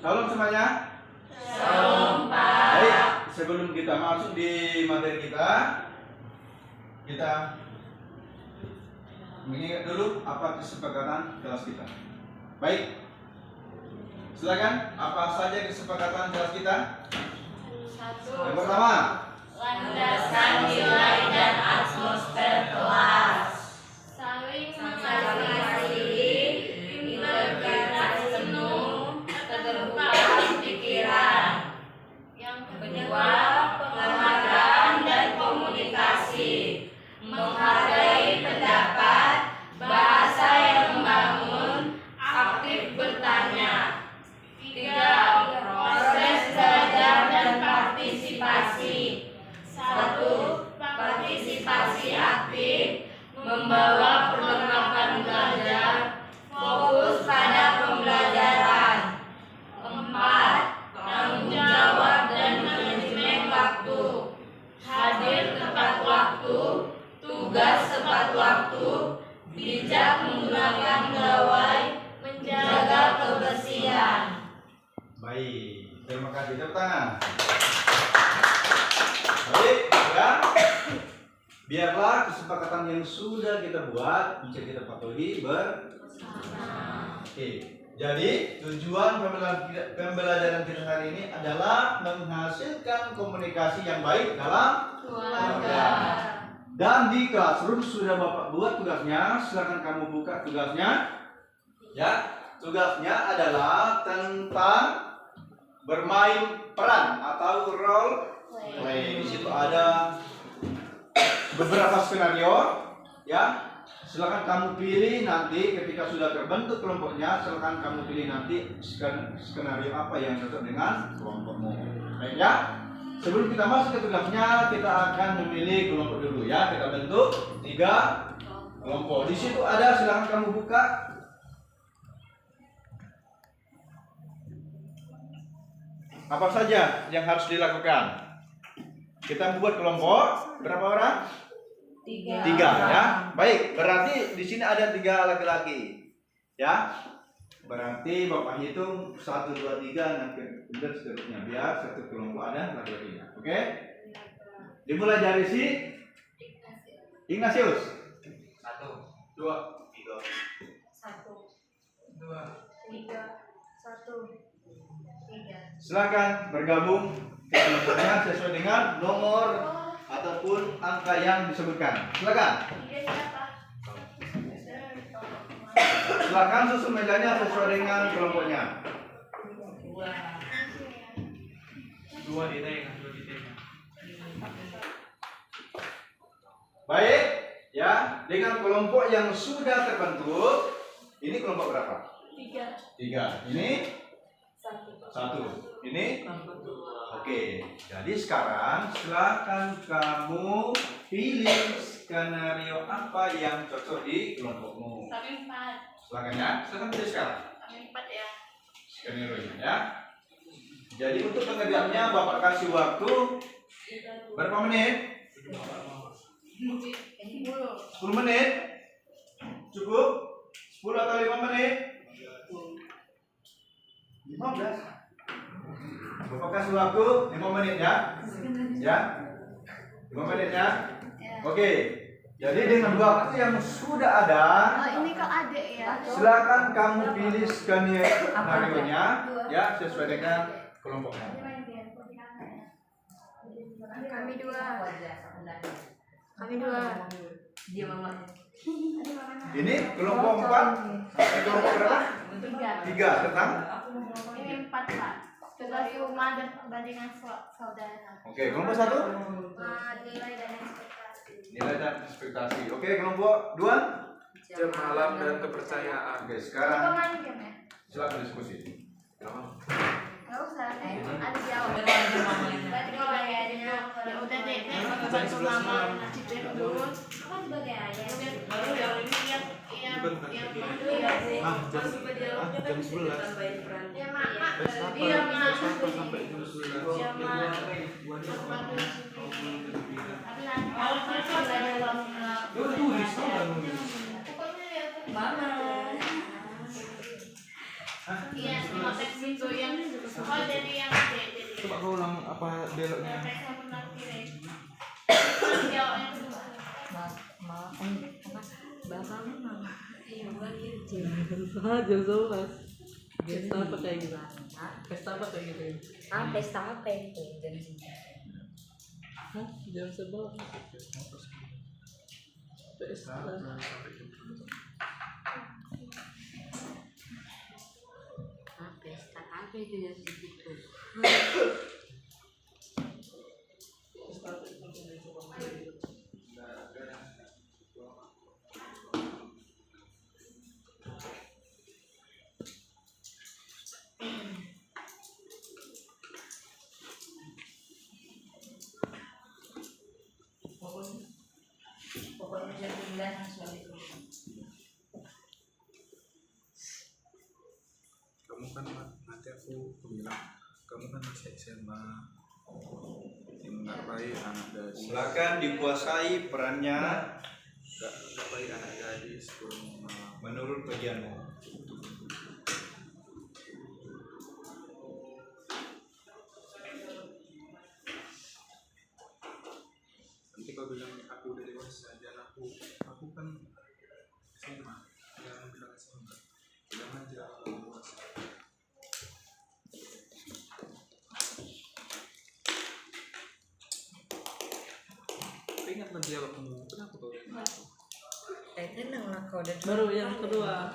Shalom semuanya. Shalom, Pak. Baik, sebelum kita masuk di materi kita mengingat dulu apa kesepakatan kelas kita. Baik, silakan. Apa saja kesepakatan kelas kita? Yang pertama, Landasan nilai dan atmosfer kelas. Saling mengasihi, integritas penuh, keterbukaan pikiran. Yang kedua, penghargaan dan komunikasi, menghargai pendapat, bahasa yang membangun, aktif bertanya. Tiga, proses belajar dan partisipasi. Satu, partisipasi aktif, membawa perlengkapan belajar, fokus pada pembelajaran. Empat, tanggung jawab dan manajemen waktu, hadir tepat waktu, tugas tepat waktu, bijak menggunakan gawai, menjaga kebersihan. baik. Terima kasih. Tepuk tangan. Baik, ya. Biarlah kesepakatan yang sudah kita buat bisa kita patuhi bersama. Oke. Jadi tujuan pembelajaran kita hari ini adalah menghasilkan komunikasi yang baik dalam keluarga. Dan di classroom sudah Bapak buat tugasnya. Silakan kamu buka tugasnya. Ya, tugasnya adalah tentang bermain peran atau role play. Di situ ada beberapa skenario, ya. Silakan kamu pilih nanti ketika sudah terbentuk kelompoknya. Silakan kamu pilih nanti skenario apa yang cocok dengan kelompokmu. Baik ya. Sebelum kita masuk ke tugasnya, kita akan memilih kelompok dulu ya. Kita bentuk 3 kelompok. Di situ ada, silakan kamu buka. Apa saja yang harus dilakukan? Kita membuat kelompok berapa orang? 3 ya. Baik, berarti di sini ada 3 laki-laki. Ya. Berarti Bapak hitung 1 2 3 nanti kemudian seterusnya biar satu kelompok ada laki-lakinya. Oke? Dimulai dari si Ignatius. 1 2 3 1 2 3 1 3. Silakan bergabung ke kelompoknya sesuai dengan nomor ataupun angka yang disebutkan. Silakan. Silakan susun mejanya sesuai dengan kelompoknya. 2 di tengah, 2 di tengah. Baik, ya. Dengan kelompok yang sudah terbentuk, ini kelompok berapa? 3. Ini 1. Ini? Oke. Jadi sekarang silakan kamu pilih skenario apa yang cocok di kelompokmu. Kami 4. Silakan ya. Silakan pilih sekarang. Kami 4 ya. Skenario ya. Jadi untuk pengerjaannya Bapak kasih waktu berapa menit? 10 menit? Cukup? 10 atau 5 menit? 15. Bapak kasih waktu 5 menit ya. Ya. 5 menit ya. Oke. Jadi dengan waktu yang sudah ada, Ini kok adek ya. silakan kamu pilih skenario-nya ya sesuai dengan kelompoknya. Kami 2. Dia mama. Ini kelompok 4. Kelompok berapa? 3 tentang. Ini 4 Pak. Tugas rumah dan perbandingan saudara. Oke, kelompok 1. Nilai dan ekspektasi. Nilai dan ekspektasi. Oke, kelompok 2. Jam malam dan kepercayaan. Oke, Kok sekarang main game ya? silakan diskusi. Nggak usah, ada jawab. Berarti kalau ayahnya, ya udah deh, bantu mama cicip dulu. Kan sebagai ayah. Baru yang ini yang Jam 11. ya mak, Tes apa? iya mak. Tes apa sampai jam 11? Ya mak. Tapi nanti kalau saya ada pokoknya ya mama. Iya, sama teks itu yang Oh jadi yang jadi. Coba kau ulang apa beloknya. Saya pernah kirim. Kalau jawab yang kedua. Bakal memang iya bagi jam Jam 11. Pesta apa kayak gitu? Pesta apa kayak gitu? pesta apa itu jam 9. Hah? Jam 11. Pesta. Pesta apa itu jam segitu? Pokoknya jam 9 langsung itu. Kamu kan nanti aku bilang kamu kan masih SMA, yang nggak baik anak gadis. Silakan dikuasai perannya Nggak baik anak gadis pulang malam. menurut bagianmu. Nanti kau bilang aku udah dewasa dan aku kan SMA, jangan bilang SMA, jangan tidak aku dewasa. Kau ingat nanti kalau kamu kenapa kau udah Tenang lah kau udah. Baru yang kedua.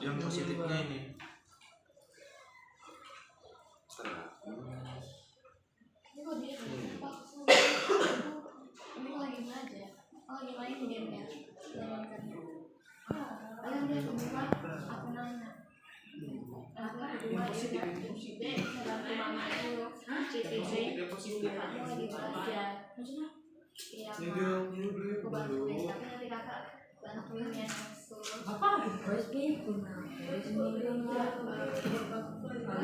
yang positifnya ini setelah Ini kok dia ini lagi belajar. Oh lagi main gamenya. Kalian dia kedua aku nanya. Aku kedua dia bantu mama itu CTC. Aku lagi belajar. Maksudnya? Iya aku bantuin tapi nanti kakak bantuin yang suruh. Apa? Harus gitu nah. Harus Lagi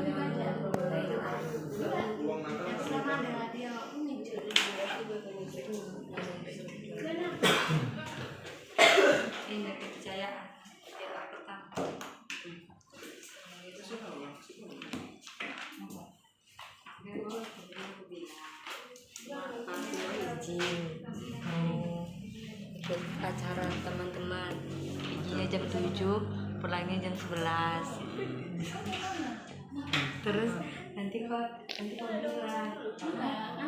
belajar. uang nakal Yang sama adalah dia muncul. Kenapa? ini kepercayaan. Dia pertama. Izin mau ikut acara teman-teman, izinnya jam 7, pulangnya jam 11. Terus nanti kau bilang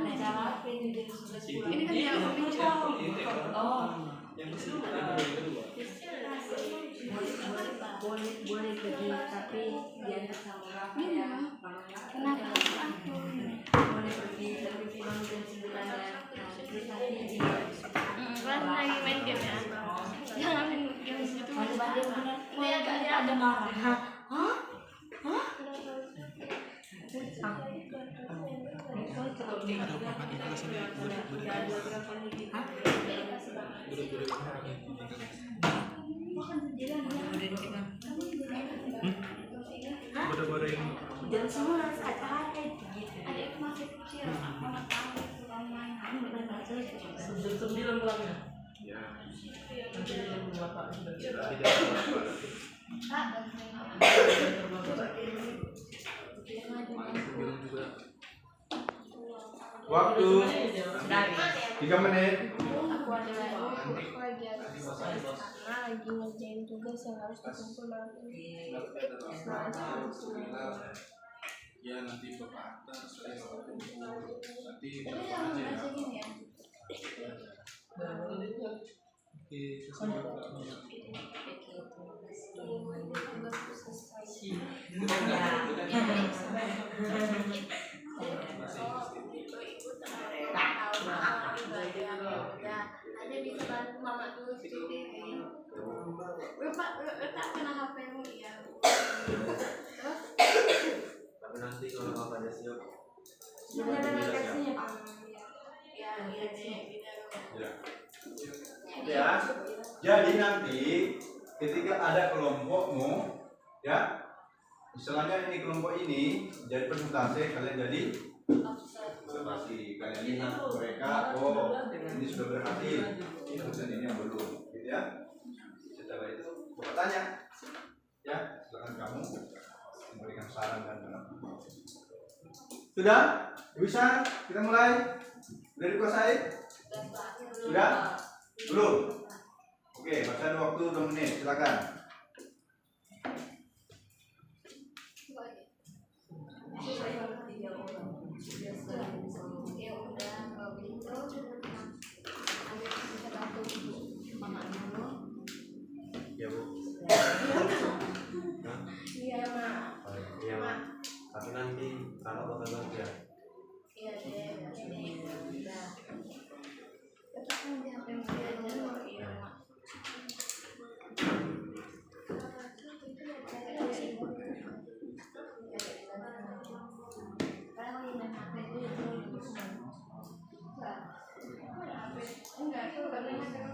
acara apa ini jam 11 pulang? Ini kan dia Oh, yang kedua. boleh pergi tapi diantar sama Rafa ya. Kenapa aku? Boleh pergi tapi pulang jam 9 ya. Terus nanti di Kan lagi main game ya. Jangan main game situ. Mandi benar. Dia Ada marah. Hah? Bodoh-bodoh ini. Jam 11 acara gitu. Adikku masih kecil. Aku nggak tahu itu orang main. Jam 9 pulangnya. Ya, Nanti jam 8 sudah. Kak, bantuin mama. aku bilang juga Waktu 3 menit. Aku ada lagi karena lagi ngerjain tugas yang harus dikumpul nanti. ya nanti bapak antar saya bapak kumpul nanti Tapi bapak jangan aja ya. baca gini ya. Oke, sesuai Tugasku selesai. Ada bisa bantu mama tulis CTV. Letak kena HP-mu ya. Terus Tapi nanti kalau kakak ada siap, ada reaksinya Pak. Ya, Ya. Jadi nanti ketika ada kelompokmu, ya, istilahnya ini kelompok ini jadi persentase, kalian jadi observasi. Kalian lihat mereka, oh ini sudah berhasil, dan ini yang belum, gitu ya. Setelah itu bapak tanya, ya, silakan kamu memberikan sarankan. Sudah? Bisa? Kita mulai? Sudah dikuasai? Sudah? Belum? Oke, masa waktu 2 menit, silakan. Ya udah, kalau begitu kita bantu mama dulu. Ya bu. Iya mak. Iya mak. Tapi nanti kakak bakal kerja. Iya deh, udah. Tetap nanti HP masih aja. Iya mak. Enggak, itu karena tutup,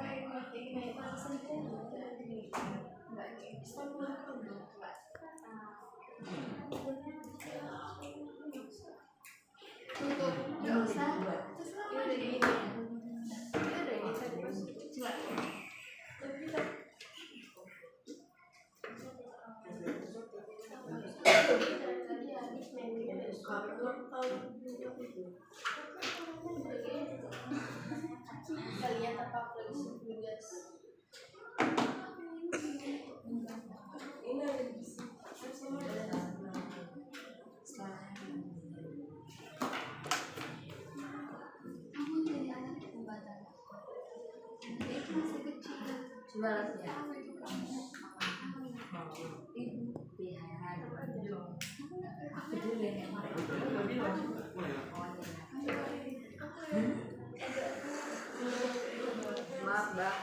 nggak usah. Terserah aja ini. Kita udah ini terus. Coba. Kalian apa polisi tugas? Ini ada di sini. Kamu jadi anak pembatal. Itu masih kecil. Coba ya. Aku dulu yang maaf mbak,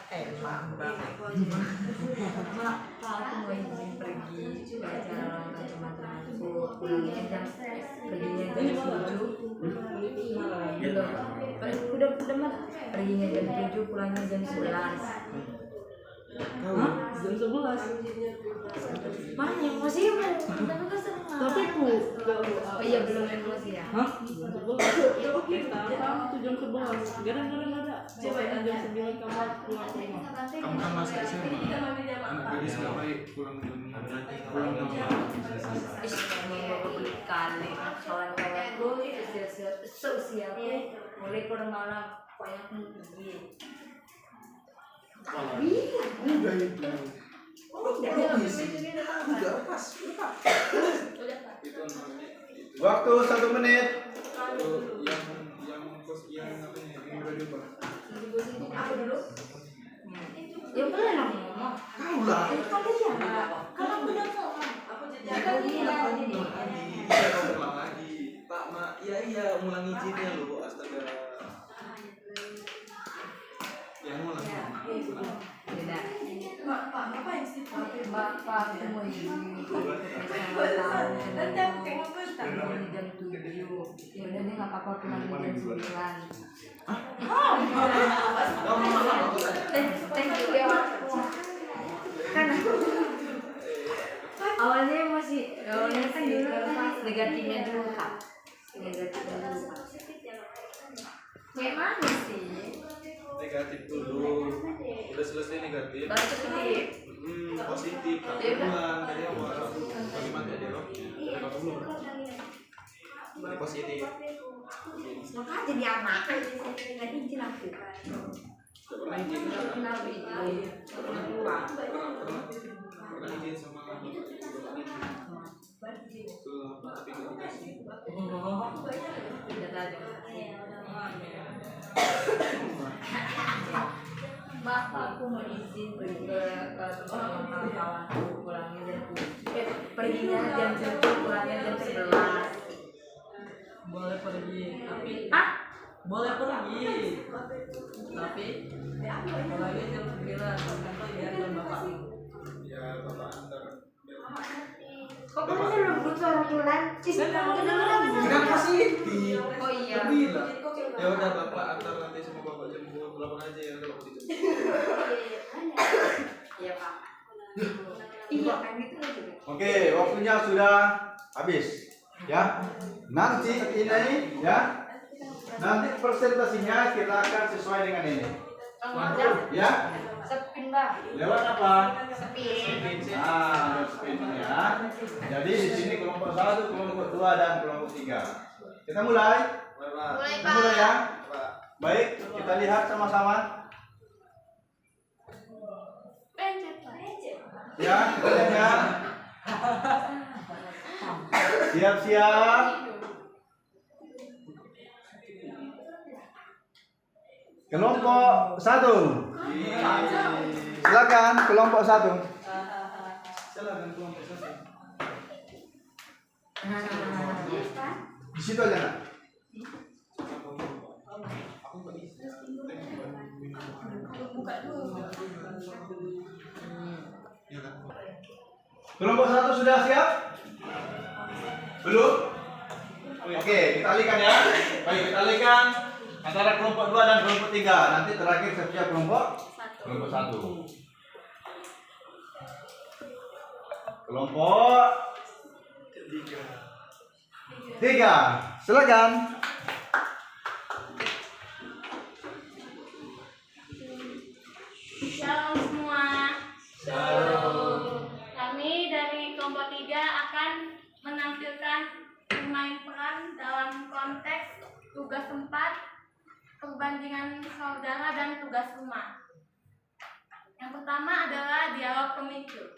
Mak, aku mau izin pergi ke acara ulang tahun teman-temanku. Pulangnya jam perginya jam 7. Belum. Udah Mak. Perginya jam 7, pulangnya jam 11. Hah? Jam 11. Mana emosi ya, Mak? Tapi kan senang. Tapi ku enggak bu. Oh iya, belum emosi ya. Hah? Jam 11. Kita apa tuh jam 11? Gara-gara ada. Coba jam 9 kamu pulang ke rumah. Kamu kan masih SMA. Anak gadis gak baik pulang jam pulang malam. Ih, mau beli kali. Kawan-kawanku sosialku mulai ke malam. Pokoknya aku pergi. Udah itu. Udah pas. Itu namanya itu. Waktu 1 menit. Itu yang kos yang apa ya? Yang radio Pak. Aku dulu. Ya boleh lah ngomong. Kau lah. Kalian ya. Kalau aku udah ngomong. Ulang lagi. Pak, Mak. Iya, ulang izinnya loh. Astaga. Yang ulang. Beda. Pak, apa yang sih? Bapak aku mau izin. Nanti aku kayak ngomong jam 7. Ya udah deh nggak apa-apa pulang jam 9. Thank you ya. Kan awalnya kan dulu kan negatifnya dulu kak. Negatifnya dulu kak. Kayak mana sih? Negatif dulu. Udah selesai negatif. Baru positif. Positif. Tapi pulang dari awal. Bagaimana dia loh? Dari kamu belum. Ini positif. Maka jadi anak kan nggak izin aku. Pernah izin. Kenapa izin? Pernah izin sama tapi nggak dikasih. Tidak ada. Bapak aku mau izin pergi ke tempat kawan-kawanku, pulangnya jam 7. Perginya jam 7, pulangnya jam 11. Boleh pergi, tapi Hah? boleh pergi. Tapi pulangnya jam 9 kantor ya jam bapak. Ya bapak antar. Kok kamu belum butuh orang bulan? Kan positif. Oh iya. Bilang. Ya udah bapak antar nanti sama bapak jam 8 aja ya udah bapak dijemput. Iya Pak. Iya kan gitu aja. Oke, waktunya sudah habis. Ya. Nanti ini ya. Nanti presentasinya kita akan sesuai dengan ini. Ya. Sepin bang. Lewat apa? Spin. Lewat spin ya. Jadi di sini kelompok 1, kelompok 2 dan kelompok 3. Kita mulai. Mulai Kita mulai ya. Pak. Baik, kita lihat sama-sama. Pencet Pak. Ya, kita lihat ya. Siap-siap. Kelompok 1. Silakan kelompok 1. Silakan kelompok 1. Di situ aja nak. Kelompok 1 sudah siap? Belum? Oke, kita alihkan ya. Baik, kita alihkan antara kelompok 2 dan kelompok 3. Nanti terakhir siap kelompok 1. Kelompok 3. Silakan. Shalom semua. Shalom. Kami dari kelompok 3 akan menampilkan bermain peran dalam konteks tugas 4, perbandingan saudara dan tugas rumah. Yang pertama adalah dialog pemicu.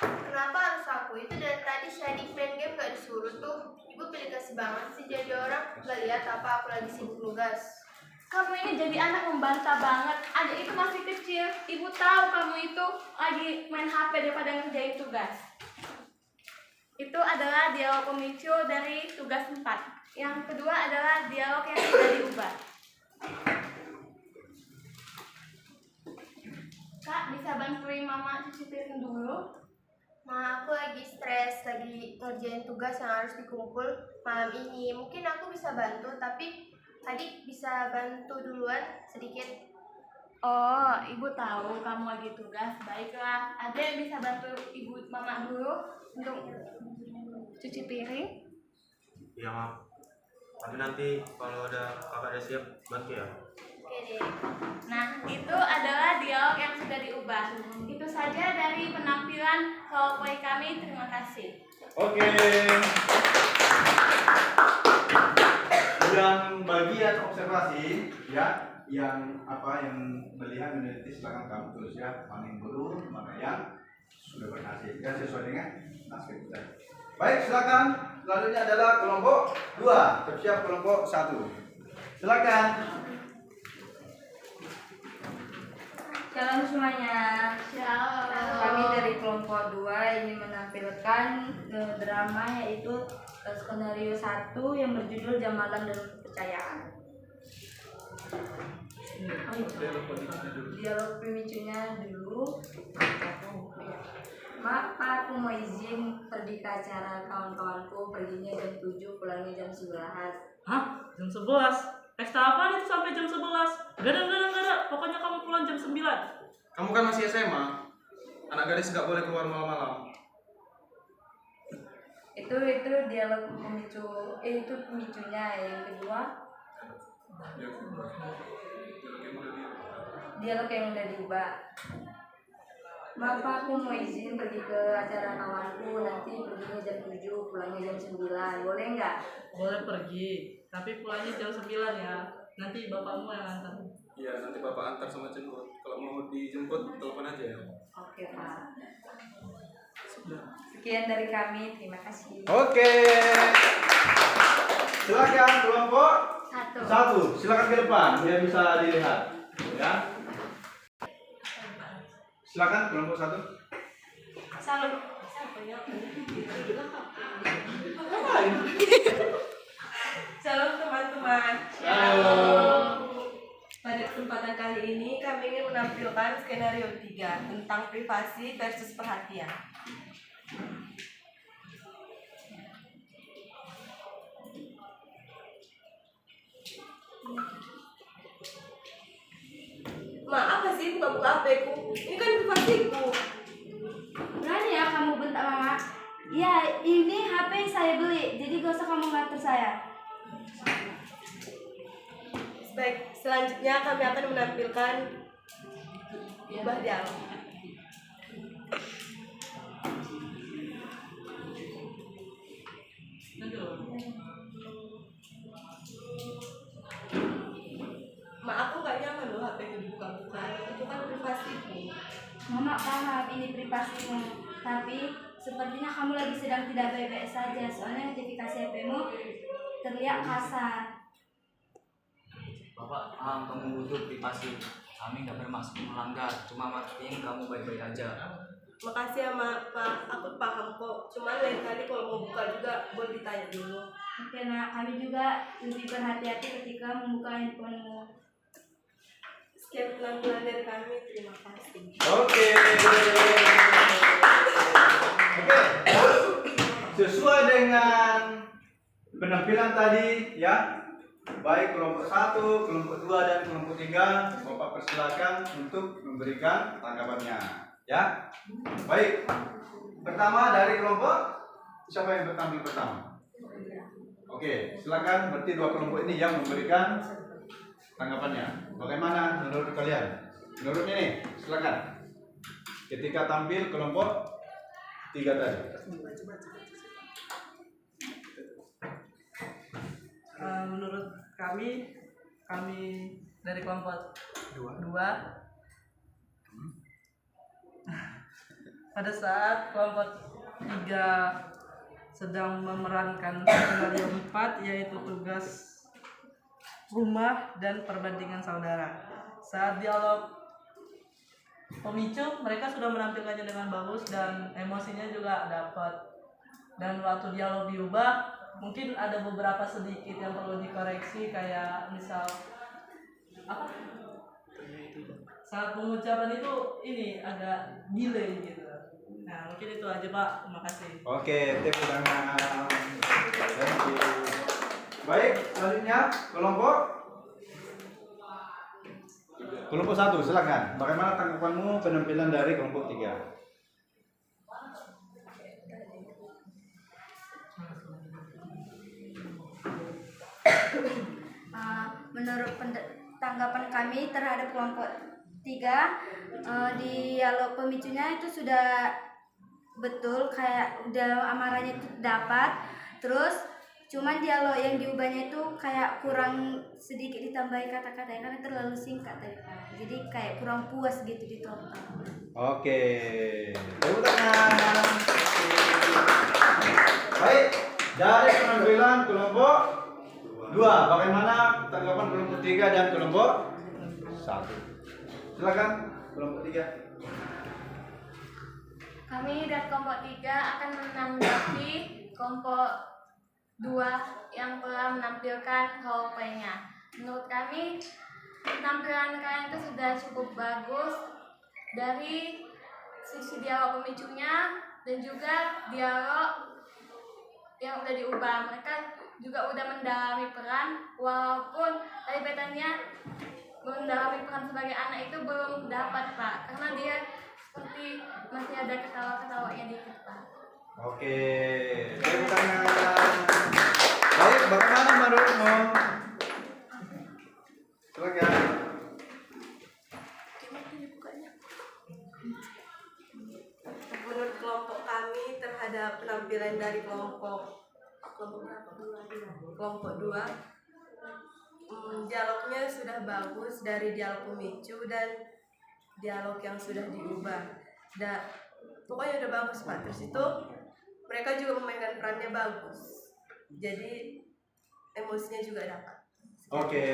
Kenapa harus aku? Itu dari tadi Shadi main game gak disuruh tuh. Ibu pilih kasih banget sih jadi orang. Gak lihat apa aku lagi sibuk nugas. Kamu ini jadi anak membantah banget. Adik itu masih kecil. Ibu tahu kamu itu lagi main HP daripada ngerjain tugas. Itu adalah dialog pemicu dari tugas 4. Yang kedua adalah dialog yang sudah diubah. Kak, bisa bantuin mama cuci piring dulu? Ma, aku lagi stres, lagi ngerjain tugas yang harus dikumpul malam ini. Mungkin aku bisa bantu, tapi adik bisa bantu duluan sedikit. Oh, ibu tahu kamu lagi tugas. Baiklah, adek bisa bantu ibu mama dulu untuk cuci piring. Iya maaf. Tapi nanti kalau kakak udah siap bantu ya. Oke deh. Nah, itu adalah dialog yang sudah diubah. Itu saja dari penampilan PowerPoint kami. Terima kasih. Oke. Yang bagian observasi ya, yang melihat meneliti silakan kamu tulis ya, mana yang belum, mana yang sudah berhasil ya sesuai dengan naskah kita. Baik, silakan. Selanjutnya adalah kelompok 2. Siap kelompok 1. Silakan. Shalom semuanya. Shalom. Kami dari kelompok 2 ini menampilkan drama yaitu skenario 1 yang berjudul Jam Malam dan Kepercayaan. Dialog pemicunya dulu. Maaf, aku mau izin pergi ke acara kawan-kawanku. Perginya jam 7, pulangnya jam 11. Hah? Jam 11? Pesta apaan itu sampai jam 11? Gak ada. Pokoknya kamu pulang jam 9. Kamu kan masih SMA. Anak gadis nggak boleh keluar malam-malam. Itu dialog pemicu. Itu pemicunya. Yang kedua, dialog yang udah diubah. Maaf, aku mau izin pergi ke acara kawanku. Nanti perginya jam 7, pulangnya jam 9. Boleh nggak? Boleh pergi, tapi pulangnya jam 9 ya. Nanti bapakmu yang antar. Iya, nanti bapak antar sama jemput. Kalau mau dijemput, telepon aja ya. Oke, Pak. Sekian dari kami. Terima kasih. Oke. Silakan kelompok 1. 1. Silakan ke depan biar bisa dilihat. Ya. Silakan kelompok 1. Salam. Shalom teman-teman. Shalom. Pada kesempatan kali ini kami ingin menampilkan skenario 3 tentang privasi versus perhatian. Ma, apa sih buka-buka HP-ku? Ini kan privasiku. Berani ya kamu bentak mama? Ya, ini HP saya beli, jadi gak usah kamu ngatur saya. Baik, selanjutnya kami akan menampilkan ubah dialog. Mak, aku gak nyaman loh HP itu dibuka-buka. Itu kan privasiku. Mama paham ini privasimu, tapi sepertinya kamu lagi sedang tidak baik-baik saja. Soalnya notifikasi HP-mu terlihat kasar. Bapak paham kamu butuh privasi. Kami nggak bermaksud melanggar, cuma maksudnya kamu baik-baik aja. Makasih ya Mak, Pak. Aku paham kok. Cuman lain kali kalau mau buka juga boleh ditanya dulu. Oke nak, kami juga lebih berhati-hati ketika membuka handphonemu. Sekian penampilan dari kami. Terima kasih. Oke. Sesuai dengan penampilan tadi ya, baik kelompok 1, kelompok 2 dan kelompok 3, Bapak persilakan untuk memberikan tanggapannya ya. Baik. Pertama dari kelompok, siapa yang bertampil pertama? Oke, silakan. Berarti dua kelompok ini yang memberikan tanggapannya. Bagaimana menurut kalian? Menurut ini, silakan. Ketika tampil kelompok 3 tadi. Menurut kami dari kelompok 2 pada saat kelompok 3 sedang memerankan skenario 4, yaitu tugas rumah dan perbandingan saudara. Saat dialog pemicu, mereka sudah menampilkannya dengan bagus dan emosinya juga dapat. Dan waktu dialog diubah, mungkin ada beberapa sedikit yang perlu dikoreksi, kayak misal apa? Saat pengucapan itu ini agak delay gitu. Nah, mungkin itu aja Pak. Terima kasih. Oke, tepuk tangan. Thank you. Baik, selanjutnya kelompok 1, silakan. Bagaimana tanggapanmu penampilan dari kelompok 3? Menurut tanggapan kami terhadap kelompok 3, dialog pemicunya itu sudah betul, kayak udah amarahnya itu dapat. Terus cuman dialog yang diubahnya itu kayak kurang sedikit ditambahi kata-kata karena terlalu singkat tadi Pak. Jadi kayak kurang puas gitu ditonton. Oke, tepuk tangan. Baik, dari penampilan kelompok 2, bagaimana tanggapan kelompok 3 dan kelompok 1? Silakan kelompok 3. Kami dari kelompok 3 akan menanggapi kelompok 2 yang telah menampilkan role-play-nya. Menurut kami, penampilan kalian itu sudah cukup bagus dari sisi dialog pemicunya dan juga dialog yang udah diubah. Mereka juga udah mendalami peran, walaupun tadi betanya mendalami peran sebagai anak itu belum dapat Pak, karena dia seperti masih ada ketawa-ketawanya dikit Pak. Oke, tepuk tangan. Baik, bagaimana menurutmu? Silakan. Menurut kelompok kami terhadap penampilan dari kelompok 2, dialognya sudah bagus dari dialog pemicu dan dialog yang sudah diubah. Pokoknya udah bagus Pak. Terus itu mereka juga memainkan perannya bagus. Jadi emosinya juga dapat. Oke.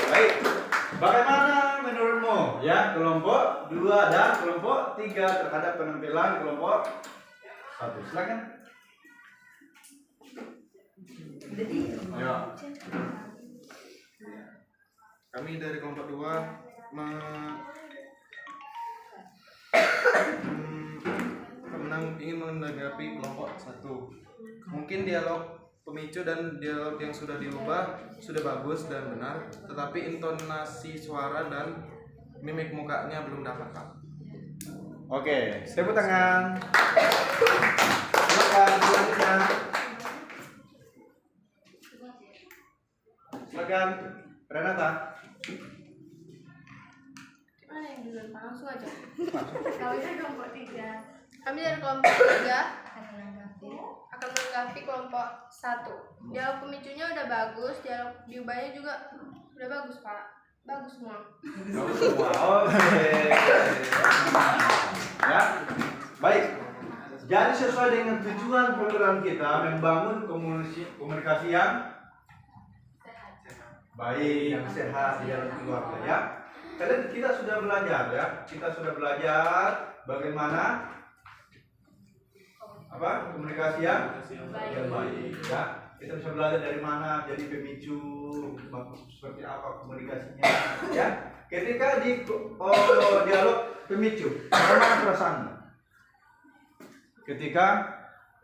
Baik. Bagaimana menurutmu ya kelompok 2 dan kelompok 3 terhadap penampilan kelompok 1? Silakan. Ayo. Kami dari kelompok 2 ingin menanggapi kelompok 1. Mungkin dialog pemicu dan dialog yang sudah diubah sudah bagus dan benar, tetapi intonasi suara dan mimik mukanya belum dapat Pak. Oke, tepuk tangan. Silakan selanjutnya. Silakan Renata. aja. Kami dari kelompok 3 Kami dari kelompok 3 akan menanggapi. akan menanggapi kelompok 1. Dialog pemicunya udah bagus, dialog diubahnya juga udah bagus, Pak. Bagus semua. Bagus semua. Oke. Ya. Baik. Jadi sesuai dengan tujuan program kita membangun komunikasi yang baik, yang sehat di dalam keluarga ya. Kalian kita sudah belajar ya. Kita sudah belajar bagaimana komunikasi yang baik ya. Kita bisa belajar dari mana jadi pemicu, seperti apa komunikasinya ya. Ketika di dialog pemicu, bagaimana perasaanmu? Ketika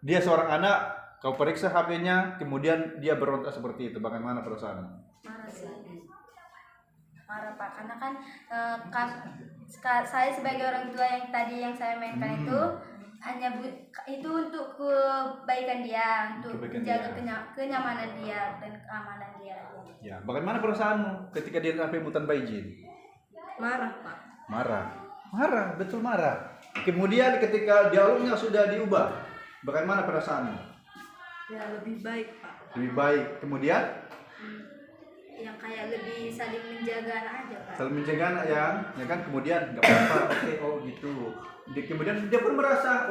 dia seorang anak, kau periksa HP-nya, kemudian dia berontak seperti itu, bagaimana perasaanmu? Marah sih. Marah Pak, karena kan saya sebagai orang tua yang tadi yang saya mainkan itu hanya itu untuk kebaikan dia, untuk menjaga kenyamanan dia dan keamanan dia. Ya, bagaimana perasaanmu ketika dia sampai tanpa izin? Marah, Pak. Marah, betul marah. Kemudian ketika dialognya sudah diubah, bagaimana perasaanmu? Ya, lebih baik, Pak. Lebih baik. Kemudian? Yang kayak lebih saling menjaga anak aja Pak. Saling menjaga anak ya kan. Kemudian nggak apa-apa, oke, oh gitu. Kemudian dia pun merasa,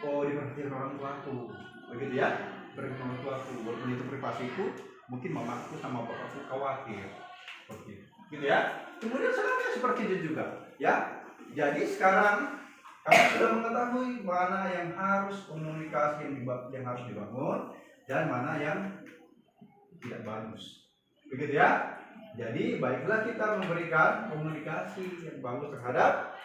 diperhatikan orang tuaku, begitu ya, perhatikan orang tuaku, walaupun itu privasiku, mungkin mamaku sama bapakku khawatir, gitu ya. Kemudian selanjutnya seperti itu juga, ya. Jadi sekarang kamu sudah mengetahui mana yang harus komunikasi yang harus dibangun dan mana yang tidak bagus, begitu ya. Jadi baiklah kita memberikan komunikasi yang bagus terhadap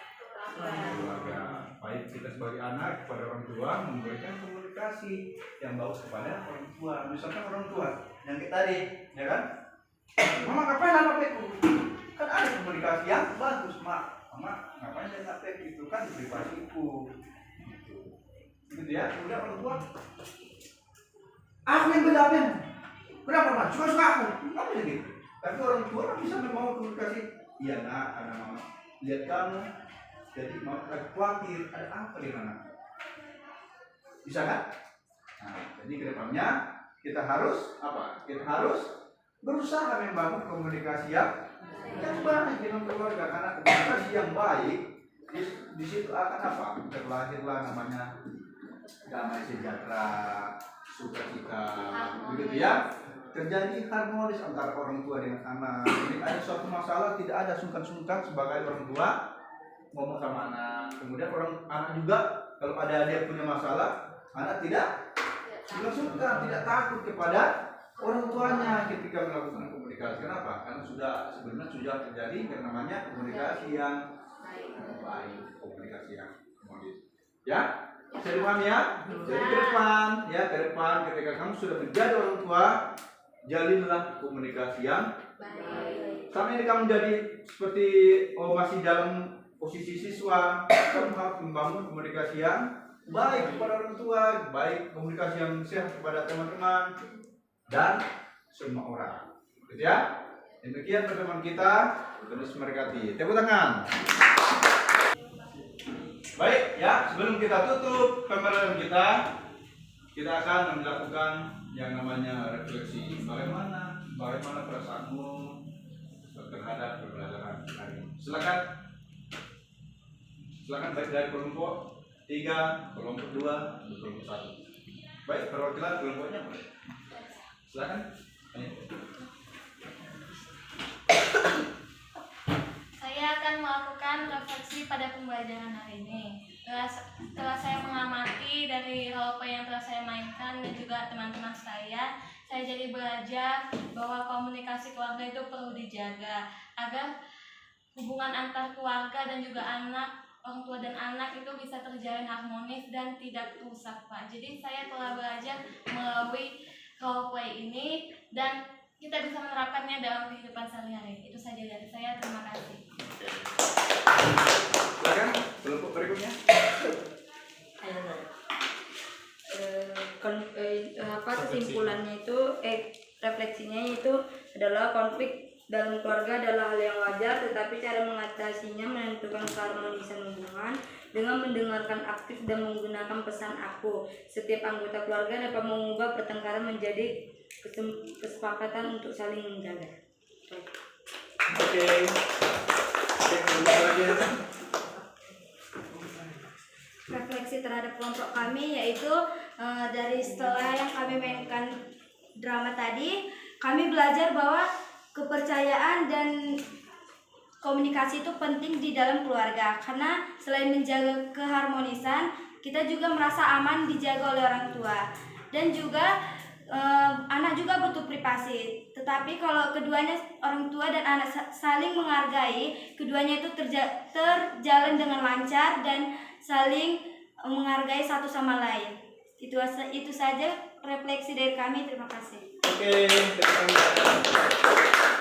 keluarga. Baik kita sebagai anak kepada orang tua memberikan komunikasi yang bagus kepada orang tua. Misalkan orang tua yang kita tadi, ya kan? Mama ngapain anak aku? Kan ada komunikasi yang bagus, Mak. Mama ngapain saya ngapain itu kan privasiku. Gitu ya. Kemudian orang tua, aku yang bedain. Kenapa, Mak? Suka aku. Nggak bisa gitu. Tapi orang tua kan bisa membawa komunikasi. Iya nak, karena mama lihat kamu, jadi mau khawatir ada apa di anak. Bisa kan? Nah, jadi kedepannya kita harus apa? Kita harus berusaha membangun komunikasi yang baik dengan keluarga, karena komunikasi yang baik di situ akan apa? Terlahirlah namanya damai sejahtera, sukacita, begitu ya. Terjadi harmonis antara orang tua dengan anak. Jadi ada suatu masalah tidak ada sungkan-sungkan sebagai orang tua ngomong sama anak. Kemudian anak juga kalau ada dia punya masalah, anak tidak sungkan, tidak takut kepada orang tuanya ketika melakukan komunikasi. Kenapa? Karena sebenarnya sudah terjadi yang namanya komunikasi yang baik, komunikasi yang harmonis. Ya, bisa dipahami ya? Jadi ke depan ketika kamu sudah menjadi orang tua, jalinlah komunikasi yang baik. Sama ini kamu jadi seperti masih dalam posisi siswa, kamu harus membangun komunikasi yang baik kepada orang tua, baik komunikasi yang sehat kepada teman-teman dan semua orang. Gitu ya? Demikian pertemuan kita, terus memberkati. Tepuk tangan. Baik ya, sebelum kita tutup pembelajaran kita akan melakukan yang namanya refleksi. Bagaimana perasaanmu terhadap pembelajaran hari ini? Silakan baik dari kelompok 3, kelompok 2, kelompok 1. Baik, perwakilan kelompoknya boleh. Silakan. Saya akan melakukan refleksi pada pembelajaran hari ini. Setelah saya mengamati dari role-play yang telah saya mainkan dan juga teman-teman saya jadi belajar bahwa komunikasi keluarga itu perlu dijaga agar hubungan antar keluarga dan juga orang tua dan anak itu bisa terjalin harmonis dan tidak rusak, Pak. Jadi saya telah belajar melalui role-play ini dan kita bisa menerapkannya dalam kehidupan sehari-hari. Itu saja dari saya. Terima kasih. Silakan kelompok berikutnya. Kesimpulannya itu refleksinya itu adalah konflik dalam keluarga adalah hal yang wajar, tetapi cara mengatasinya menentukan keharmonisan hubungan dengan mendengarkan aktif dan menggunakan pesan aku. Setiap anggota keluarga dapat mengubah pertengkaran menjadi kesepakatan untuk saling menjaga. Oke. Refleksi terhadap kelompok kami yaitu dari setelah yang kami mainkan drama tadi, kami belajar bahwa kepercayaan dan komunikasi itu penting di dalam keluarga, karena selain menjaga keharmonisan, kita juga merasa aman dijaga oleh orang tua, dan juga anak juga butuh privasi. Tetapi kalau keduanya, orang tua dan anak saling menghargai, keduanya itu terjalan dengan lancar dan saling menghargai satu sama lain. Itu saja refleksi dari kami. Terima kasih. Oke, terima kasih.